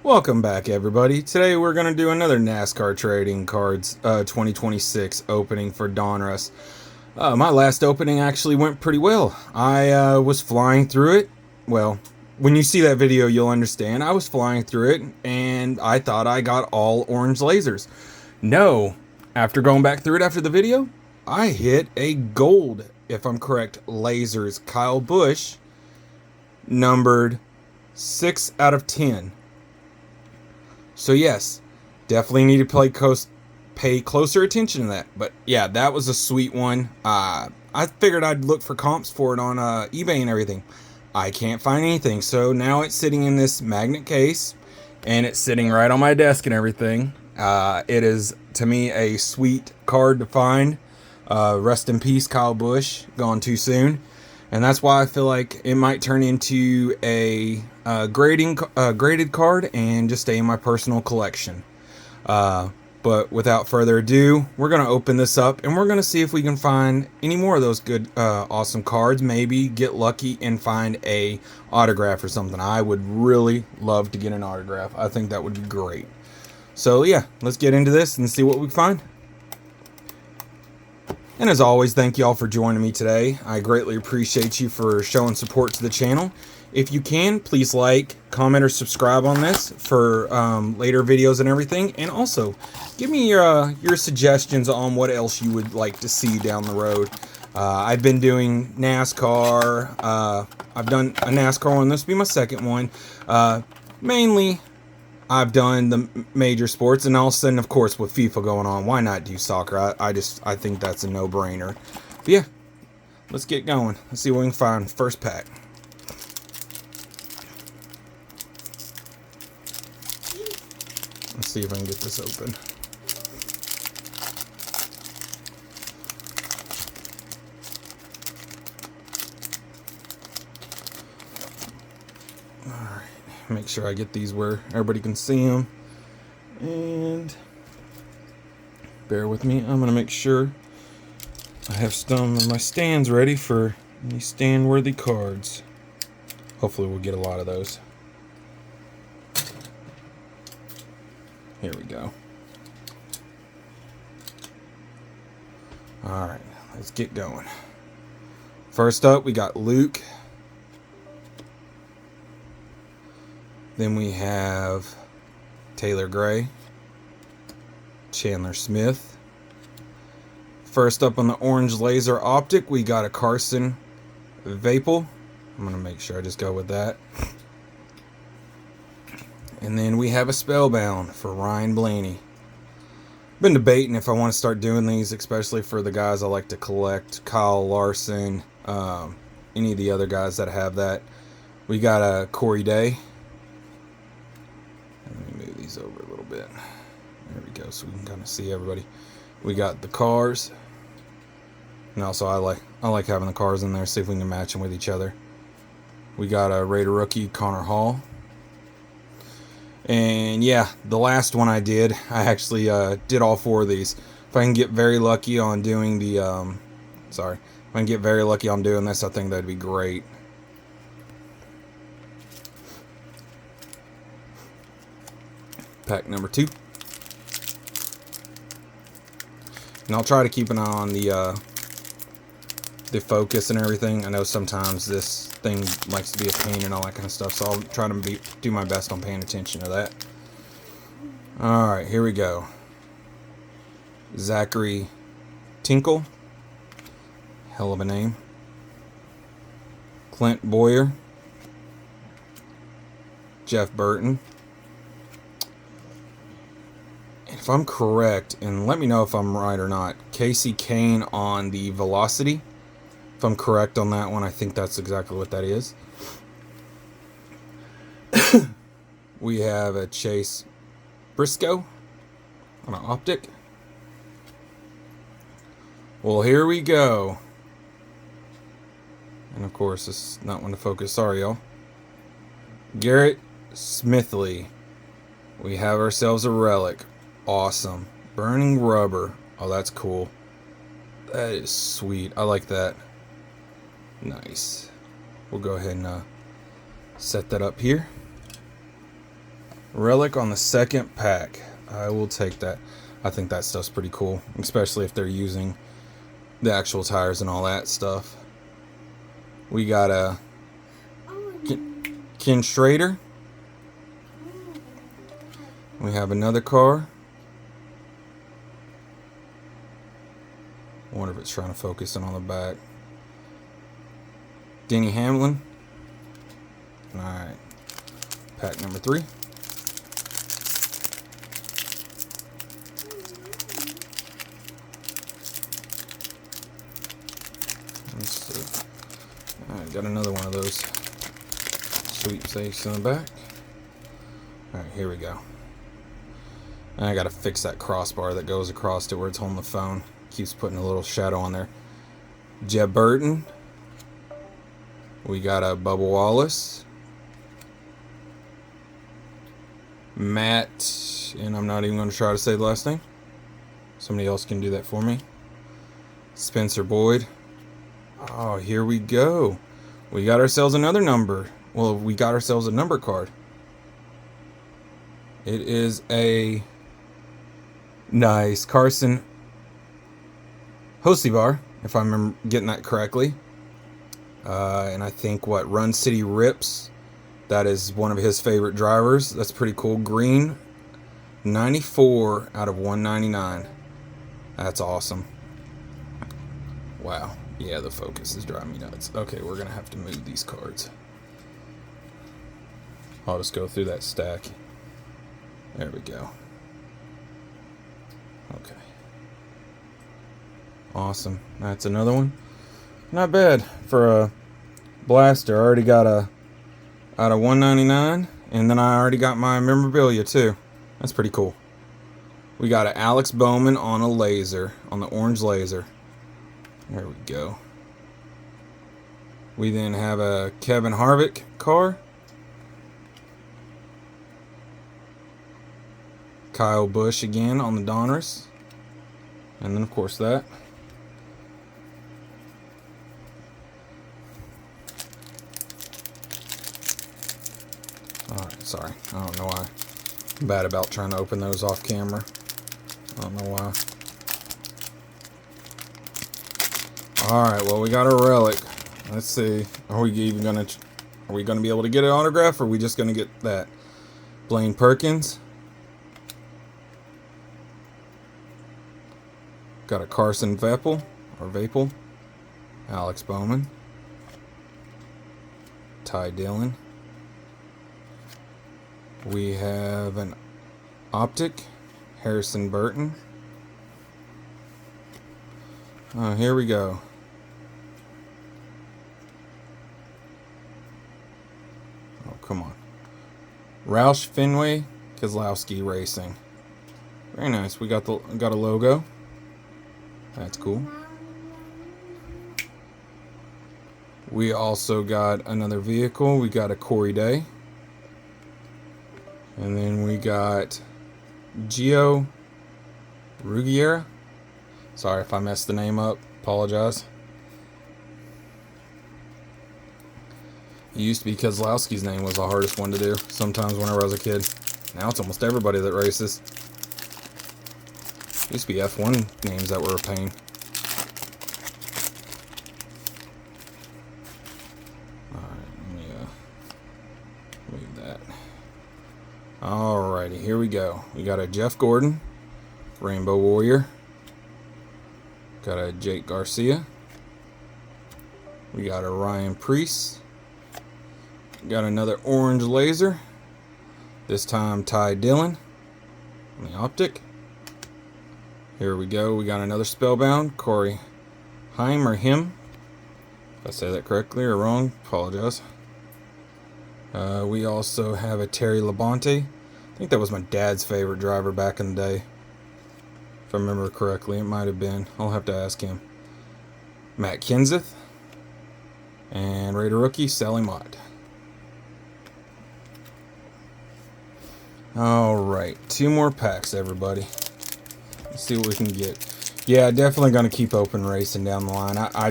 Welcome back, everybody. Today we're going to do another NASCAR Trading Cards 2026 opening for Donruss. My last opening actually went pretty well. I was flying through it. Well, when you see that video, you'll understand. I was flying through it, and I thought I got all orange lasers. No. After going back through it after the video, I hit a gold, if I'm correct, lasers Kyle Busch, numbered 6 out of 10. So yes, definitely need to pay closer attention to that. But yeah, that was a sweet one. I figured I'd look for comps for it on eBay and everything. I can't find anything. So now it's sitting in this magnet case, and it's sitting right on my desk and everything. It is, to me, a sweet card to find. Rest in peace, Kyle Busch, gone too soon. And that's why I feel like it might turn into a graded card and just stay in my personal collection. But without further ado, we're going to open this up and we're going to see if we can find any more of those good, awesome cards. Maybe get lucky and find a autograph or something. I would really love to get an autograph. I think that would be great. So yeah, let's get into this and see what we find. And as always, thank you all for joining me today. I greatly appreciate you for showing support to the channel. If you can, please like, comment, or subscribe on this for later videos and everything. And also, give me your suggestions on what else you would like to see down the road. I've been doing NASCAR. I've done a NASCAR one. This will be my second one. Mainly, I've done the major sports, and all of a sudden, of course, with FIFA going on, why not do soccer? I think that's a no-brainer. But yeah, let's get going. Let's see what we can find. First pack. Let's see if I can get this open. Alright, make sure I get these where everybody can see them. And bear with me, I'm going to make sure I have some of my stands ready for any stand-worthy cards. Hopefully we'll get a lot of those. Here we go. Alright, let's get going. First up, we got Luke. Then we have Taylor Gray. Chandler Smith. First up on the orange laser optic, we got a Carson Vapel. I'm going to make sure I just go with that. And then we have a Spellbound for Ryan Blaney. Been debating if I want to start doing these, especially for the guys I like to collect. Kyle Larson, any of the other guys that have that. We got a Corey Day. Let me move these over a little bit. There we go, so we can kind of see everybody. We got the cars. And also I like having the cars in there, see if we can match them with each other. We got a Raider rookie, Connor Hall. And yeah, the last one I did, I actually did all four of these. If I can get very lucky on doing the, if I can get very lucky on doing this, I think that'd be great. Pack number 2. And I'll try to keep an eye on the focus and everything. I know sometimes this thing likes to be a pain and all that kind of stuff, so I'll try to do my best on paying attention to that. Alright, here we go. Zachary Tinkle. Hell of a name. Clint Boyer. Jeff Burton. If I'm correct, and let me know if I'm right or not, Casey Kane on the Velocity. If I'm correct on that one, I think that's exactly what that is. We have a Chase Briscoe on an optic. Well, here we go. And of course, this is not one to focus. Sorry, y'all. Garrett Smithley. We have ourselves a relic. Awesome. Burning rubber. Oh, that's cool. That is sweet. I like that. Nice. We'll go ahead and set that up here. Relic on the second pack. I will take that. I think that stuff's pretty cool, especially if they're using the actual tires and all that stuff. We got a Ken Schrader. We have another car. I wonder if it's trying to focus in on the back. Denny Hamlin. Alright. Pack number 3. Let's see. Alright, got another one of those sweepstakes in the back. Alright, here we go. And I gotta fix that crossbar that goes across to where it's holding the phone. Keeps putting a little shadow on there. Jeb Burton. We got a Bubba Wallace. Matt, and I'm not even going to try to say the last name. Somebody else can do that for me. Spencer Boyd. Oh, here we go. We got ourselves another number. Well, we got ourselves a number card. It is a nice Carson Hocevar, if I remember getting that correctly. And I think Run City Rips. That is one of his favorite drivers. That's pretty cool. Green, 94 out of 199. That's awesome. Wow. Yeah, the focus is driving me nuts. Okay, we're going to have to move these cards. I'll just go through that stack. There we go. Okay. Awesome. That's another one. Not bad for a blaster. I already got a out of 199, and then I already got my memorabilia too. That's pretty cool. We got an Alex Bowman on a laser, on the orange laser. There we go. We then have a Kevin Harvick car. Kyle Busch again on the Donruss. And then of course that. Alright, sorry. I don't know why. I'm bad about trying to open those off camera. I don't know why. Alright, well, we got a relic. Let's see. Are we gonna be able to get an autograph, or are we just gonna get that? Blaine Perkins. Got a Carson Vapel. Alex Bowman. Ty Dillon. We have an Optic, Harrison Burton. Here we go. Oh, come on. Roush Fenway Keselowski Racing. Very nice. We got a logo. That's cool. We also got another vehicle. We got a Corey Day. And then we got Gio Ruggiero. Sorry if I messed the name up. Apologize. It used to be Keselowski's name was the hardest one to do sometimes whenever I was a kid. Now it's almost everybody that races. Used to be F1 names that were a pain. Alright, let me move that. Alrighty, here we go. We got a Jeff Gordon, Rainbow Warrior. Got a Jake Garcia. We got a Ryan Preece. Got another orange laser. This time Ty Dillon on the Optic. Here we go. We got another Spellbound, Corey Heim or him. If I say that correctly or wrong, apologize. We also have a Terry Labonte. I think that was my dad's favorite driver back in the day. If I remember correctly, it might have been. I'll have to ask him. Matt Kenseth. And Raider rookie, Sally Mott. Alright, 2 more packs, everybody. Let's see what we can get. Yeah, definitely going to keep open racing down the line. I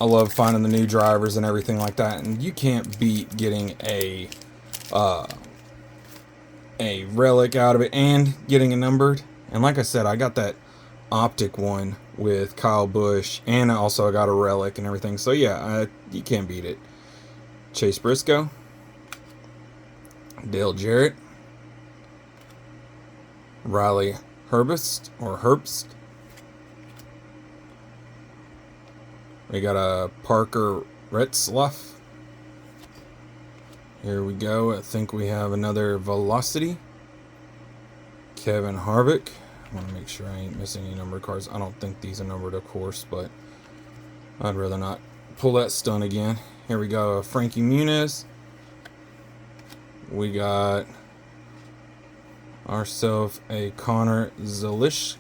love finding the new drivers and everything like that. And you can't beat getting a a relic out of it and getting it numbered. And like I said, I got that optic one with Kyle Busch, and also I got a relic and everything. So yeah, you can't beat it. Chase Briscoe, Dale Jarrett, Riley Herbst. We got a Parker Retzlaff. Here we go. I think we have another Velocity. Kevin Harvick. I want to make sure I ain't missing any numbered cards. I don't think these are numbered, of course, but I'd rather not pull that stunt again. Here we go. Frankie Muniz. We got ourselves a Connor Zelish.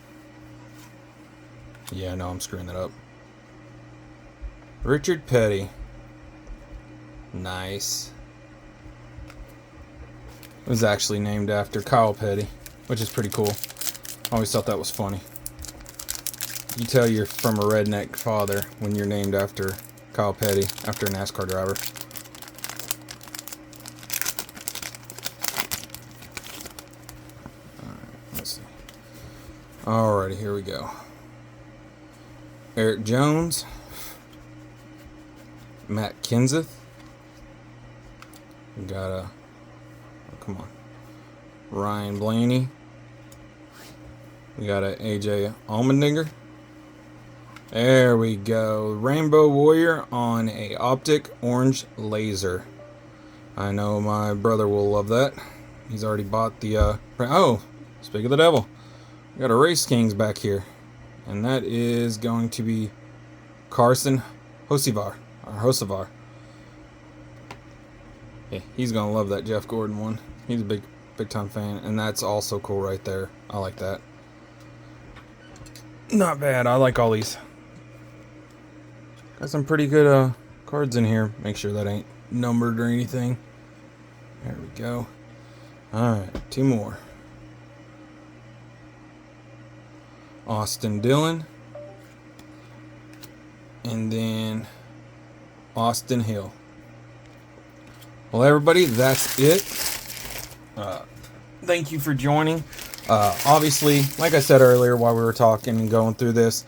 Yeah, no, I'm screwing that up. Richard Petty. Nice. It was actually named after Kyle Petty, which is pretty cool. I always thought that was funny. You tell you're from a redneck father when you're named after Kyle Petty, after a NASCAR driver. Alright, let's see. Alrighty, here we go. Eric Jones. Matt Kenseth. We got a... Oh, come on. Ryan Blaney. We got a AJ Allmendinger. There we go. Rainbow Warrior on a optic orange laser. I know my brother will love that. He's already bought the... Oh, speak of the devil. We got a Race Kings back here. And that is going to be Carson Hocevar. Yeah, he's going to love that Jeff Gordon one. He's a big time fan. And that's also cool right there. I like that. Not bad. I like all these. Got some pretty good cards in here. Make sure that ain't numbered or anything. There we go. Alright, two more. Austin Dillon. And then Austin Hill. Well, everybody, that's it. Thank you for joining. Obviously, like I said earlier while we were talking and going through this,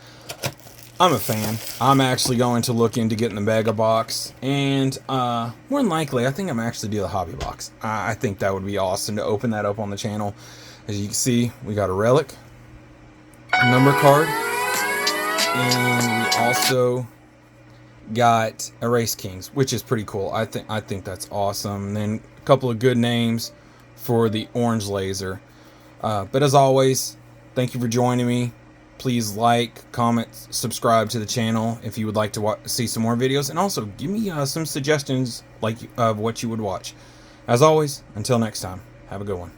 I'm a fan. I'm actually going to look into getting the Mega Box. And more than likely, I think I'm actually do the Hobby Box. I think that would be awesome to open that up on the channel. As you can see, we got a relic, a number card, and we also got a Race Kings, which is pretty cool. I think that's awesome. And then a couple of good names for the orange laser. But as always, thank you for joining me. Please like, comment, subscribe to the channel if you would like to see some more videos. And also, give me some suggestions of what you would watch. As always, until next time, have a good one.